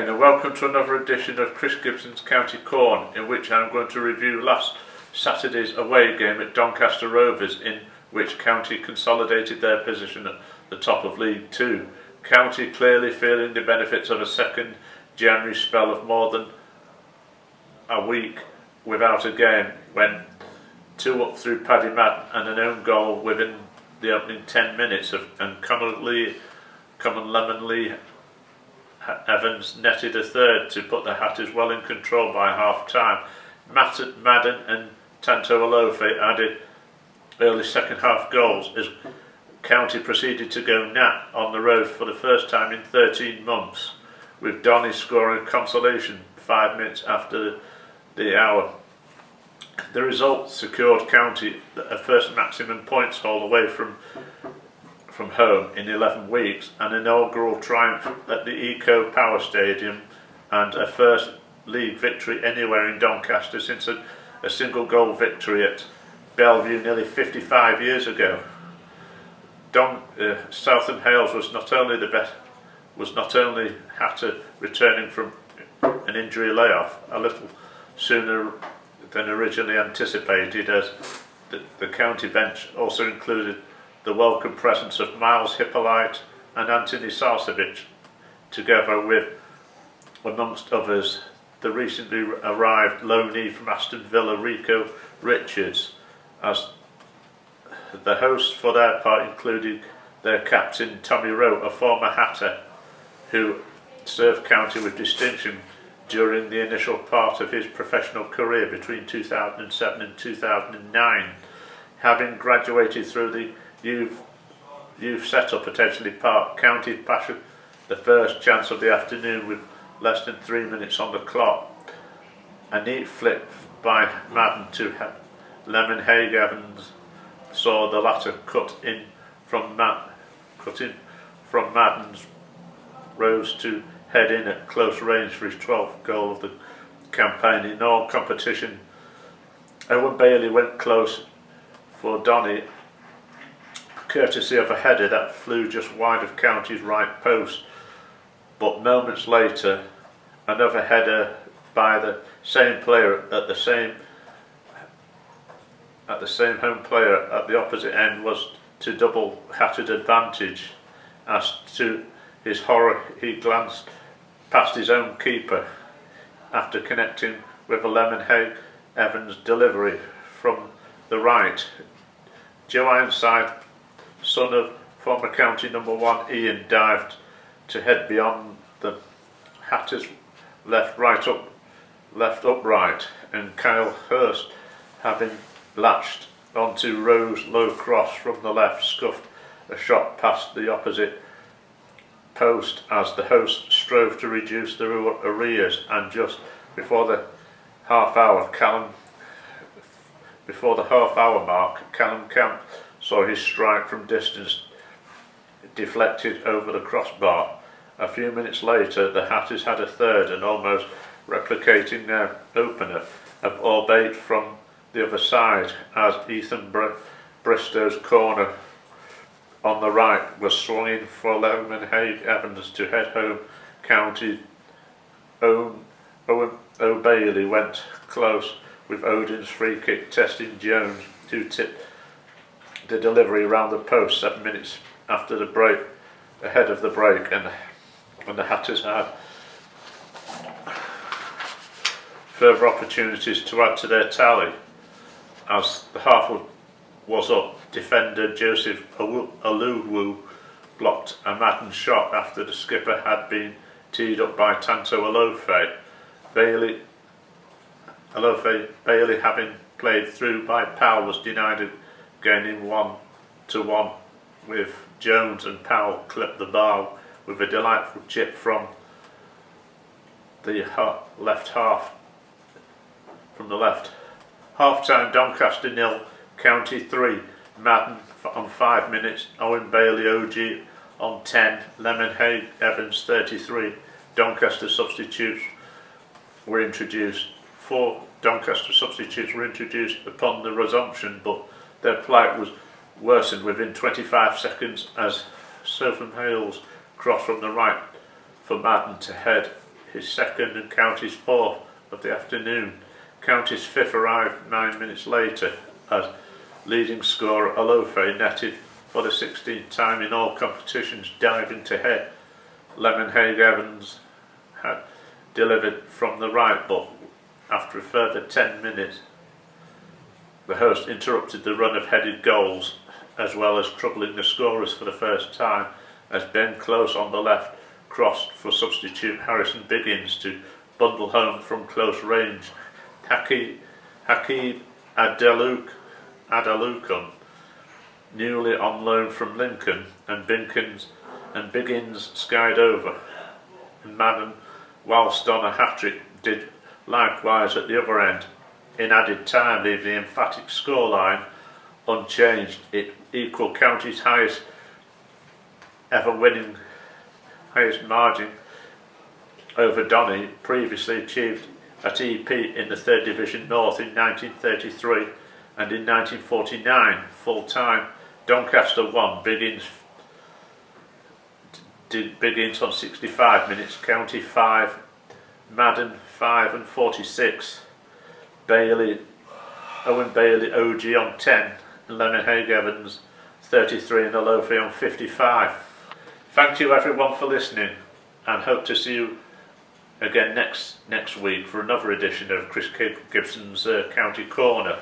again and welcome to another edition of Chris Gibson's County Corn, in which I'm going to review last Saturday's away game at Doncaster Rovers, in which County consolidated their position at the top of League Two. County clearly feeling the benefits of a second January spell of more than a week without a game, when 2 up through Paddy Madden and an own goal within the opening 10 minutes and Common Lemon Lee Evans netted a third to put the Hatters well in control by half time. Madden and Tanto Alofe added early second half goals as County proceeded to go nat on the road for the first time in 13 months, with Donny scoring consolation 5 minutes after the hour. The result secured County a first maximum points haul away from home in 11 weeks, an inaugural triumph at the Eco Power Stadium, and a first league victory anywhere in Doncaster since a single goal victory at Bellevue nearly 55 years ago. Southam Hales was not only Hatter returning from an injury layoff a little sooner than originally anticipated, as the county bench also included the welcome presence of Miles Hippolyte and Anthony Sarcevic, together with, amongst others, the recently arrived loanee from Aston Villa, Rico Richards, as the hosts for their part included their captain Tommy Rowe, a former Hatter who served County with distinction during the initial part of his professional career between 2007 and 2009. Having graduated through the youth setup at Edgeley Park, County passed the first chance of the afternoon with less than 3 minutes on the clock. A neat flip by Madden to Lemon Haig Evans saw the latter cut in from Madden's rose to head in at close range for his 12th goal of the campaign in all competition. Owen Bailey went close for Donny, courtesy of a header that flew just wide of County's right post, but moments later another header by the same player at the same home player at the opposite end was to double Hatter's advantage. As to his horror, he glanced past his own keeper after connecting with a Lemon Haig Evans delivery from the right. Joe Ironside, son of former County number 1 Ian, dived to head beyond the Hatters left upright, and Kyle Hurst, having latched onto Rowe's low cross from the left, scuffed a shot past the opposite post as the host strove to reduce the arrears, and just before the half hour mark, Callum Camp saw his strike from distance deflected over the crossbar. A few minutes later, the Hatters had a third, and almost replicating their opener, albeit from the other side, as Ethan Bristow's corner on the right was swung in for Lemon Haig Evans to head home. County Owen O'Bailey went close with Odin's free kick testing Jones, who tipped the delivery around the post 7 minutes after the break, ahead of the break, and the Hatters had further opportunities to add to their tally. As the half was up, defender Joseph Aluwu blocked a Madden shot after the skipper had been teed up by Tanto Alofe. Bailey, having played through by Powell, was denied it, gaining 1-1 with Jones, and Powell clipped the bar with a delightful chip from the left half. From the left. Half-time, Doncaster 0, County 3, Madden on 5 minutes, Owen Bailey OG on 10, Lemon Haig Evans 33. Doncaster substitutes were introduced. 4 Doncaster substitutes were introduced upon the resumption, but their plight was worsened within 25 seconds as Southam Hales crossed from the right for Madden to head his second and County's fourth of the afternoon. County's fifth arrived 9 minutes later as leading scorer Alofe netted for the 16th time in all competitions, diving to head. Lemonheigh Evans had delivered from the right, but after a further 10 minutes the host interrupted the run of headed goals, as well as troubling the scorers for the first time, as Ben Close on the left crossed for substitute Harrison Biggins to bundle home from close range. Hakeeb Adalukum, newly on loan from Lincoln, and Biggins skied over. And Madden, whilst on a hat-trick, did likewise at the other end. In added time, leaving the emphatic scoreline unchanged. It equalled County's highest margin over Donny, previously achieved at EP in the 3rd Division North in 1933 and in 1949. Full time, Doncaster won. Biggins on 65 minutes, County 5, Madden 5 and 46, Owen Bailey OG on 10, and Lemonheigh Evans 33 and Alofe on 55. Thank you everyone for listening, and hope to see you again next week for another edition of Chris Gibson's County Corner.